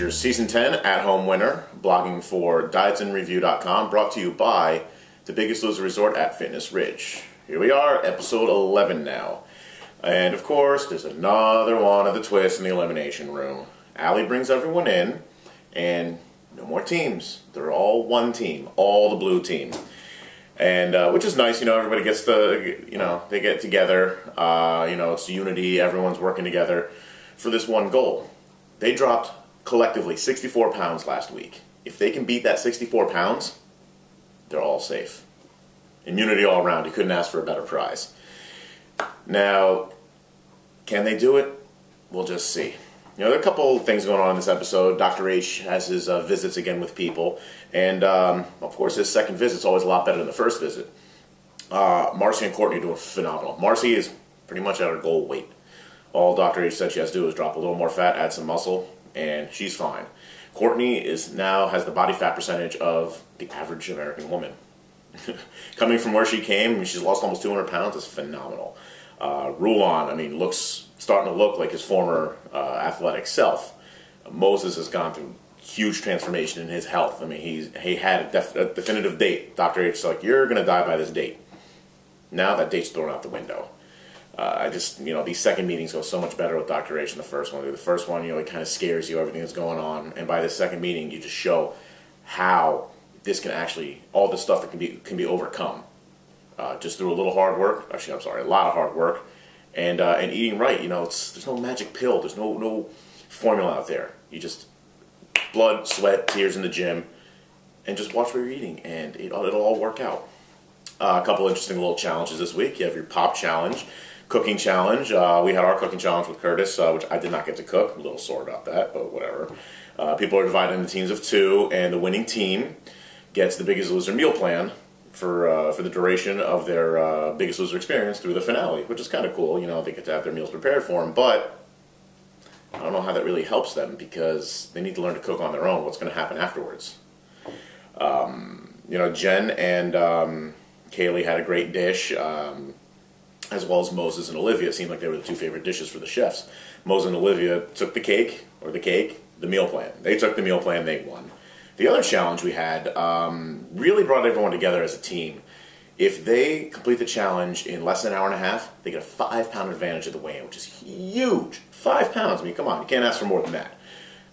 Losers, Season 10, at-home winner, blogging for dietsandreview.com, brought to you by the Biggest Loser Resort at Fitness Ridge. Here we are, episode 11 now. And of course, there's another one of the twists in the Elimination Room. Allie brings everyone in, and no more teams. They're all one team, all the blue team. And, which is nice, everybody gets they get together, it's unity, everyone's working together for this one goal. They dropped collectively 64 pounds last week. If they can beat that 64 pounds, they're all safe. Immunity all around. You couldn't ask for a better prize. Now, can they do it? We'll just see. There are a couple things going on in this episode. Dr. H has his visits again with people. And, of course, his second visit's always a lot better than the first visit. Marcy and Courtney are doing phenomenal. Marcy is pretty much at her goal weight. All Dr. H said she has to do is drop a little more fat, add some muscle, and she's fine. Courtney now has the body fat percentage of the average American woman. Coming from where she came, she's lost almost 200 pounds, is phenomenal. Rulon, starting to look like his former athletic self. Moses has gone through huge transformation in his health. He had a definitive date. Dr. H is like, you're going to die by this date. Now that date's thrown out the window. These second meetings go so much better with Dr. H than the first one. The first one, it kind of scares you, everything that's going on. And by the second meeting, you just show how this can actually, all this stuff that can be overcome. Just through a little hard work, a lot of hard work, and eating right. There's no magic pill. There's no formula out there. You just blood, sweat, tears in the gym, and just watch what you're eating, and it'll all work out. A couple interesting little challenges this week. You have your pop challenge, cooking challenge. We had our cooking challenge with Curtis, which I did not get to cook. I'm a little sore about that, but whatever. People are divided into teams of 2, and the winning team gets the Biggest Loser meal plan for the duration of their Biggest Loser experience through the finale, which is kind of cool. They get to have their meals prepared for them, but I don't know how that really helps them because they need to learn to cook on their own. What's going to happen afterwards? Jen and Kaylee had a great dish, as well as Moses and Olivia. It seemed like they were the 2 favorite dishes for the chefs. Moses and Olivia took the meal plan. They took the meal plan, they won. The other challenge we had really brought everyone together as a team. If they complete the challenge in less than an hour and a half, they get a 5-pound advantage at the weigh-in, which is huge. 5 pounds. Come on, you can't ask for more than that.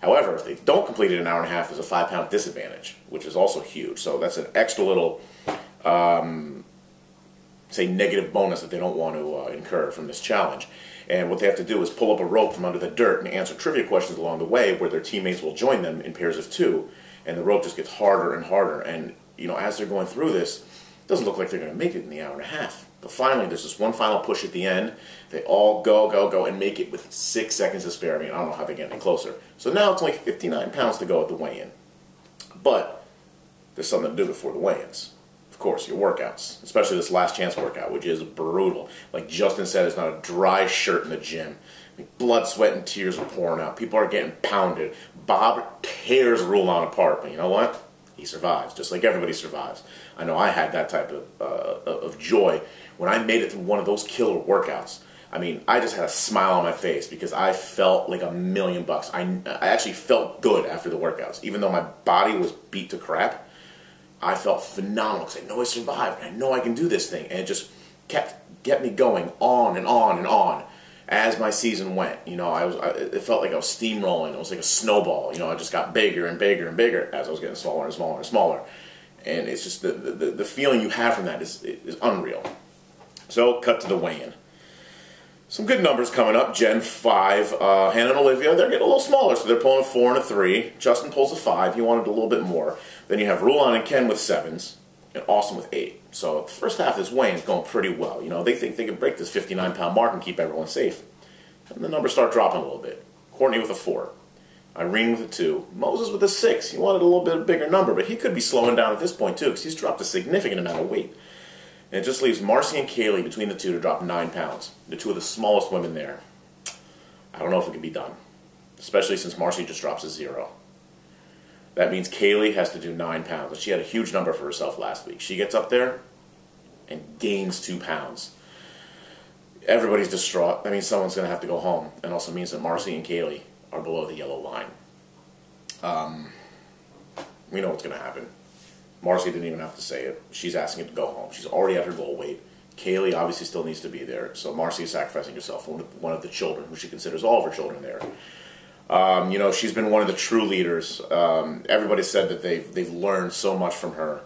However, if they don't complete it in an hour and a half, there's a 5-pound disadvantage, which is also huge. So that's an extra little, negative bonus that they don't want to incur from this challenge. And what they have to do is pull up a rope from under the dirt and answer trivia questions along the way where their teammates will join them in pairs of 2. And the rope just gets harder and harder. And, as they're going through this, it doesn't look like they're going to make it in the hour and a half. But finally, there's this one final push at the end. They all go, and make it with 6 seconds to spare. I don't know how they get any closer. So now it's only 59 pounds to go at the weigh-in. But there's something to do before the weigh-ins. Of course, your workouts, especially this last chance workout, which is brutal. Like Justin said, there's not a dry shirt in the gym. Blood, sweat, and tears are pouring out. People are getting pounded. Bob tears Rulon apart, but you know what? He survives, just like everybody survives. I know I had that type of joy when I made it through one of those killer workouts. I just had a smile on my face because I felt like $1,000,000. I actually felt good after the workouts. Even though my body was beat to crap, I felt phenomenal because I know I survived and I know I can do this thing. And it just kept me going on and on and on as my season went. It felt like I was steamrolling. It was like a snowball. I just got bigger and bigger and bigger as I was getting smaller and smaller and smaller. And it's just the feeling you have from that is unreal. So, cut to the weigh-in. Some good numbers coming up. Jen, 5. Hannah and Olivia, they're getting a little smaller, so they're pulling a 4 and a 3. Justin pulls a 5. He wanted a little bit more. Then you have Rulon and Ken with 7s, and Austin with 8. So the first half of this weigh-in is going pretty well. They think they can break this 59-pound mark and keep everyone safe. And the numbers start dropping a little bit. Courtney with a 4. Irene with a 2. Moses with a 6. He wanted a little bit bigger number, but he could be slowing down at this point, too, because he's dropped a significant amount of weight. And it just leaves Marcy and Kaylee between the 2 to drop 9 pounds. The 2 of the smallest women there. I don't know if it can be done, especially since Marcy just drops a 0. That means Kaylee has to do 9 pounds. And she had a huge number for herself last week. She gets up there and gains 2 pounds. Everybody's distraught. That means someone's going to have to go home. And also means that Marcy and Kaylee are below the yellow line. We know what's going to happen. Marcy didn't even have to say it. She's asking it to go home. She's already at her goal weight. Kaylee obviously still needs to be there. So Marcy is sacrificing herself, one of the children, who she considers all of her children there. She's been one of the true leaders. Everybody said that they've learned so much from her.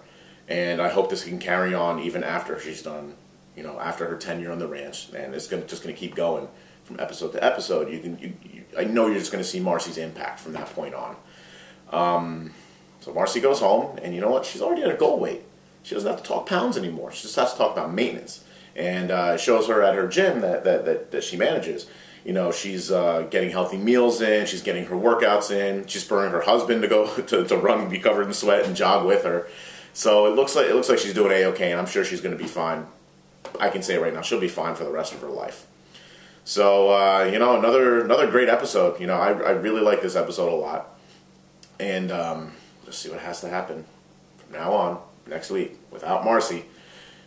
And I hope this can carry on even after she's done, after her tenure on the ranch. And it's just going to keep going from episode to episode. I know you're just going to see Marcy's impact from that point on. So Marcy goes home, and you know what? She's already at a goal weight. She doesn't have to talk pounds anymore. She just has to talk about maintenance. And it shows her at her gym that she manages. She's getting healthy meals in. She's getting her workouts in. She's spurring her husband to go to run and be covered in sweat and jog with her. So it looks like she's doing A-okay, and I'm sure she's going to be fine. I can say right now, she'll be fine for the rest of her life. So another great episode. I really like this episode a lot, and let's see what has to happen from now on next week without Marcy.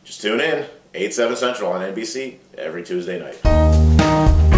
Just tune in 8/7 Central on NBC every Tuesday night.